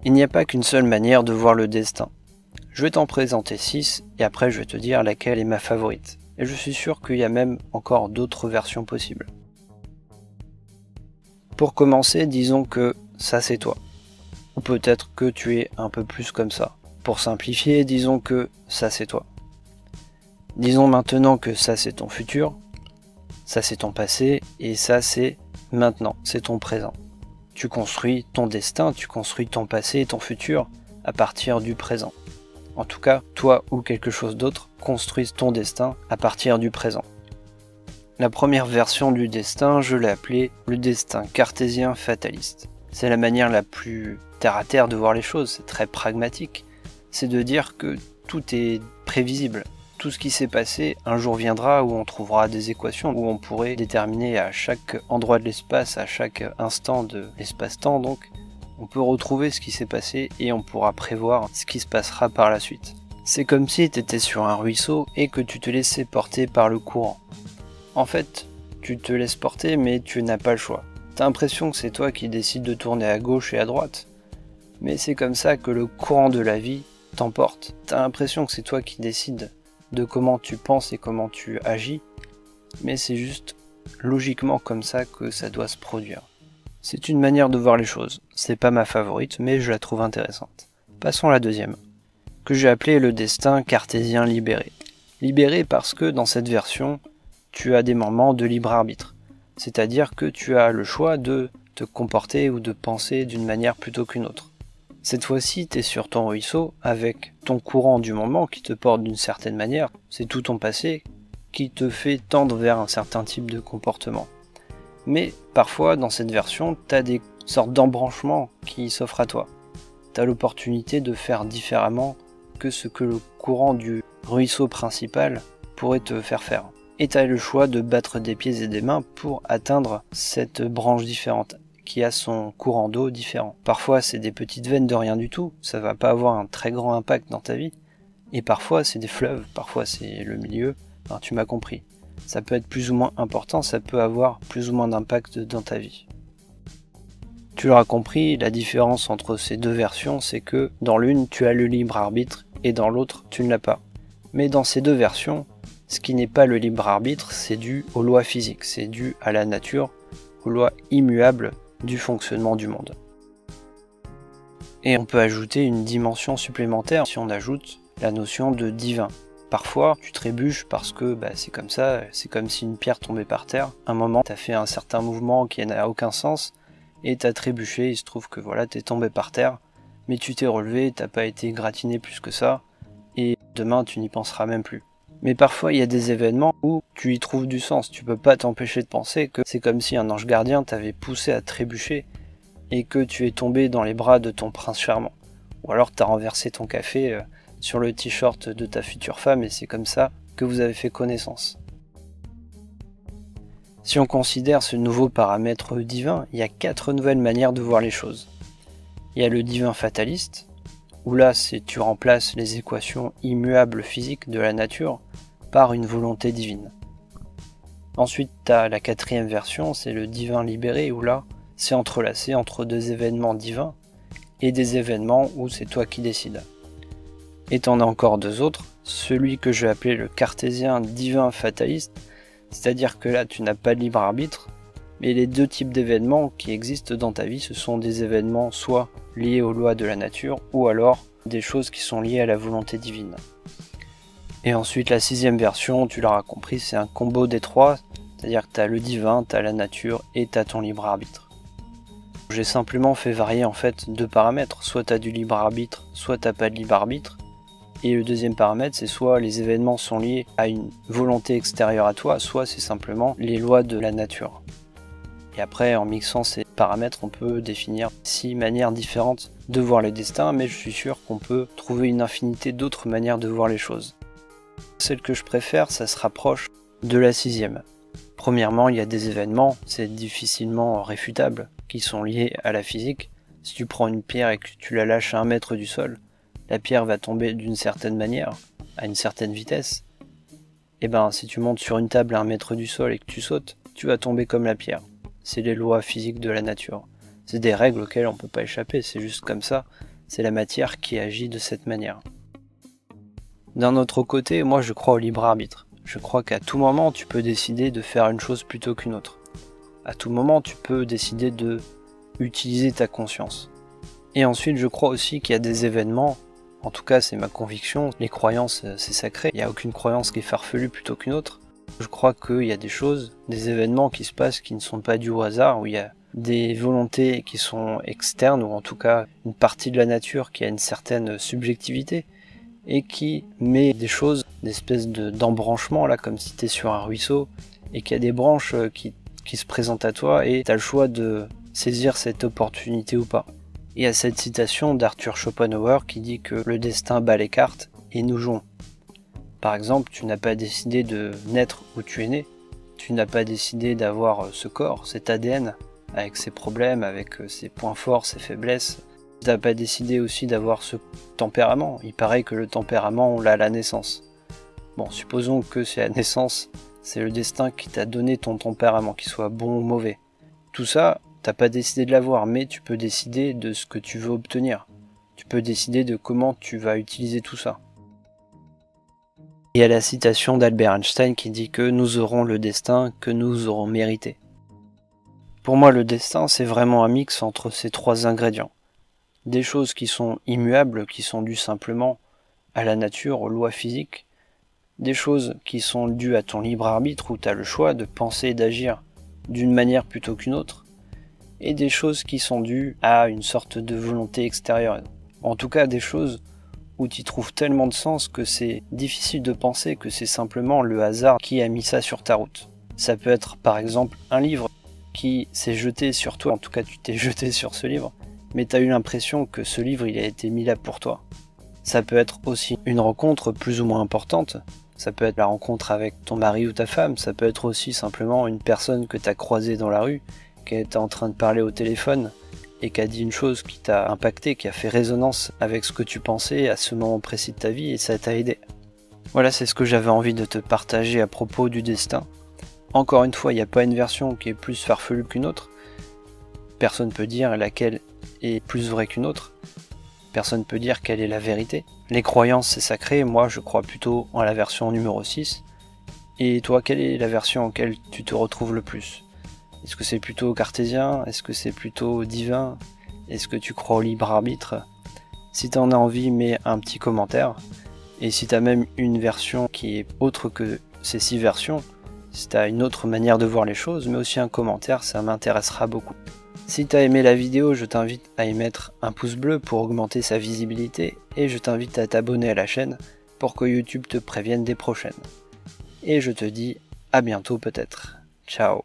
Il n'y a pas qu'une seule manière de voir le destin. Je vais t'en présenter 6 et après je vais te dire laquelle est ma favorite. Et je suis sûr qu'il y a même encore d'autres versions possibles. Pour commencer, disons que ça c'est toi. Ou peut-être que tu es un peu plus comme ça. Pour simplifier, disons que ça c'est toi. Disons maintenant que ça c'est ton futur, ça c'est ton passé et ça c'est maintenant, c'est ton présent. Tu construis ton destin, tu construis ton passé et ton futur à partir du présent. En tout cas, toi ou quelque chose d'autre construisent ton destin à partir du présent. La première version du destin, je l'ai appelée le destin cartésien fataliste. C'est la manière la plus terre-à-terre de voir les choses, c'est très pragmatique. C'est de dire que tout est prévisible. Tout ce qui s'est passé, un jour viendra où on trouvera des équations, où on pourrait déterminer à chaque endroit de l'espace, à chaque instant de l'espace-temps donc, on peut retrouver ce qui s'est passé et on pourra prévoir ce qui se passera par la suite. C'est comme si tu étais sur un ruisseau et que tu te laissais porter par le courant. En fait, tu te laisses porter mais tu n'as pas le choix. T'as l'impression que c'est toi qui décides de tourner à gauche et à droite, mais c'est comme ça que le courant de la vie t'emporte. T'as l'impression que c'est toi qui décides de comment tu penses et comment tu agis, mais c'est juste logiquement comme ça que ça doit se produire. C'est une manière de voir les choses. C'est pas ma favorite, mais je la trouve intéressante. Passons à la deuxième, que j'ai appelée le destin cartésien libéré. Libéré parce que dans cette version, tu as des moments de libre arbitre. C'est-à-dire que tu as le choix de te comporter ou de penser d'une manière plutôt qu'une autre. Cette fois-ci, tu es sur ton ruisseau avec ton courant du moment qui te porte d'une certaine manière. C'est tout ton passé qui te fait tendre vers un certain type de comportement. Mais parfois, dans cette version, tu as des sortes d'embranchements qui s'offrent à toi. Tu as l'opportunité de faire différemment que ce que le courant du ruisseau principal pourrait te faire faire. Et tu as le choix de battre des pieds et des mains pour atteindre cette branche différente, qui a son courant d'eau différent. Parfois c'est des petites veines de rien du tout, ça va pas avoir un très grand impact dans ta vie, et parfois c'est des fleuves, parfois c'est le milieu, enfin, tu m'as compris. Ça peut être plus ou moins important, ça peut avoir plus ou moins d'impact dans ta vie. Tu l'auras compris, la différence entre ces deux versions, c'est que dans l'une tu as le libre arbitre, et dans l'autre tu ne l'as pas. Mais dans ces deux versions, ce qui n'est pas le libre arbitre, c'est dû aux lois physiques, c'est dû à la nature, aux lois immuables du fonctionnement du monde. Et on peut ajouter une dimension supplémentaire si on ajoute la notion de divin. Parfois, tu trébuches parce que c'est comme ça, c'est comme si une pierre tombait par terre. À un moment, tu as fait un certain mouvement qui n'a aucun sens, et tu as trébuché, il se trouve que voilà, tu es tombé par terre, mais tu t'es relevé, tu n'as pas été gratiné plus que ça, et demain tu n'y penseras même plus. Mais parfois il y a des événements où tu y trouves du sens, tu peux pas t'empêcher de penser que c'est comme si un ange gardien t'avait poussé à trébucher et que tu es tombé dans les bras de ton prince charmant. Ou alors t'as renversé ton café sur le t-shirt de ta future femme et c'est comme ça que vous avez fait connaissance. Si on considère ce nouveau paramètre divin, il y a 4 nouvelles manières de voir les choses. Il y a le divin fataliste, où là tu remplaces les équations immuables physiques de la nature par une volonté divine. Ensuite tu as la 4e version, c'est le divin libéré, où là c'est entrelacé entre 2 événements divins et des événements où c'est toi qui décides. Et t'en as encore 2 autres, celui que je vais appeler le cartésien divin fataliste, c'est-à-dire que là tu n'as pas de libre arbitre, mais les 2 types d'événements qui existent dans ta vie, ce sont des événements soit liés aux lois de la nature, ou alors des choses qui sont liées à la volonté divine. Et ensuite la 6e version, tu l'auras compris, c'est un combo des 3, c'est-à-dire que tu as le divin, tu as la nature et tu as ton libre arbitre. J'ai simplement fait varier en fait 2 paramètres, soit tu as du libre arbitre, soit tu n'as pas de libre arbitre. Et le 2e paramètre, c'est soit les événements sont liés à une volonté extérieure à toi, soit c'est simplement les lois de la nature. Et après, en mixant ces paramètres, on peut définir 6 manières différentes de voir le destin, mais je suis sûr qu'on peut trouver une infinité d'autres manières de voir les choses. Celle que je préfère, ça se rapproche de la 6e. Premièrement, il y a des événements, c'est difficilement réfutable, qui sont liés à la physique. Si tu prends une pierre et que tu la lâches à 1 mètre du sol, la pierre va tomber d'une certaine manière, à une certaine vitesse. Et si tu montes sur une table à 1 mètre du sol et que tu sautes, tu vas tomber comme la pierre. C'est les lois physiques de la nature. C'est des règles auxquelles on ne peut pas échapper, c'est juste comme ça. c'est la matière qui agit de cette manière. D'un autre côté, moi je crois au libre arbitre. Je crois qu'à tout moment tu peux décider de faire une chose plutôt qu'une autre. À tout moment tu peux décider de utiliser ta conscience. Et ensuite je crois aussi qu'il y a des événements, en tout cas c'est ma conviction, les croyances c'est sacré, il n'y a aucune croyance qui est farfelue plutôt qu'une autre. Je crois qu'il y a des choses, des événements qui se passent qui ne sont pas dus au hasard, où il y a des volontés qui sont externes, ou en tout cas une partie de la nature qui a une certaine subjectivité, et qui met des choses, des espèces d'embranchements, là, comme si tu es sur un ruisseau, et qu'il y a des branches qui se présentent à toi, et tu as le choix de saisir cette opportunité ou pas. Il y a cette citation d'Arthur Schopenhauer qui dit que le destin bat les cartes, et nous jouons. Par exemple, tu n'as pas décidé de naître où tu es né, tu n'as pas décidé d'avoir ce corps, cet ADN, avec ses problèmes, avec ses points forts, ses faiblesses. Tu n'as pas décidé aussi d'avoir ce tempérament. Il paraît que le tempérament, on l'a à la naissance. Bon, supposons que c'est à la naissance, c'est le destin qui t'a donné ton tempérament, qu'il soit bon ou mauvais. Tout ça, t'as pas décidé de l'avoir, mais tu peux décider de ce que tu veux obtenir. Tu peux décider de comment tu vas utiliser tout ça. Il y a la citation d'Albert Einstein qui dit que nous aurons le destin que nous aurons mérité. Pour moi, le destin, c'est vraiment un mix entre ces trois ingrédients. Des choses qui sont immuables, qui sont dues simplement à la nature, aux lois physiques. Des choses qui sont dues à ton libre arbitre, où tu as le choix de penser et d'agir d'une manière plutôt qu'une autre. Et des choses qui sont dues à une sorte de volonté extérieure. En tout cas, des choses où tu trouves tellement de sens que c'est difficile de penser que c'est simplement le hasard qui a mis ça sur ta route. Ça peut être par exemple un livre qui s'est jeté sur toi, en tout cas tu t'es jeté sur ce livre, mais tu as eu l'impression que ce livre il a été mis là pour toi. Ça peut être aussi une rencontre plus ou moins importante, ça peut être la rencontre avec ton mari ou ta femme, ça peut être aussi simplement une personne que tu as croisée dans la rue, qui était en train de parler au téléphone, et qui a dit une chose qui t'a impacté, qui a fait résonance avec ce que tu pensais à ce moment précis de ta vie, et ça t'a aidé. Voilà, c'est ce que j'avais envie de te partager à propos du destin. Encore une fois, il n'y a pas une version qui est plus farfelue qu'une autre. Personne ne peut dire laquelle est plus vraie qu'une autre. Personne ne peut dire quelle est la vérité. Les croyances, c'est sacré. Moi, je crois plutôt en la version numéro 6. Et toi, quelle est la version en laquelle tu te retrouves le plus ? Est-ce que c'est plutôt cartésien? Est-ce que c'est plutôt divin? Est-ce que tu crois au libre arbitre? Si tu en as envie, mets un petit commentaire. Et si tu as même une version qui est autre que ces 6 versions, si tu as une autre manière de voir les choses, mets aussi un commentaire, ça m'intéressera beaucoup. Si tu as aimé la vidéo, je t'invite à y mettre un pouce bleu pour augmenter sa visibilité et je t'invite à t'abonner à la chaîne pour que YouTube te prévienne des prochaines. Et je te dis à bientôt peut-être. Ciao.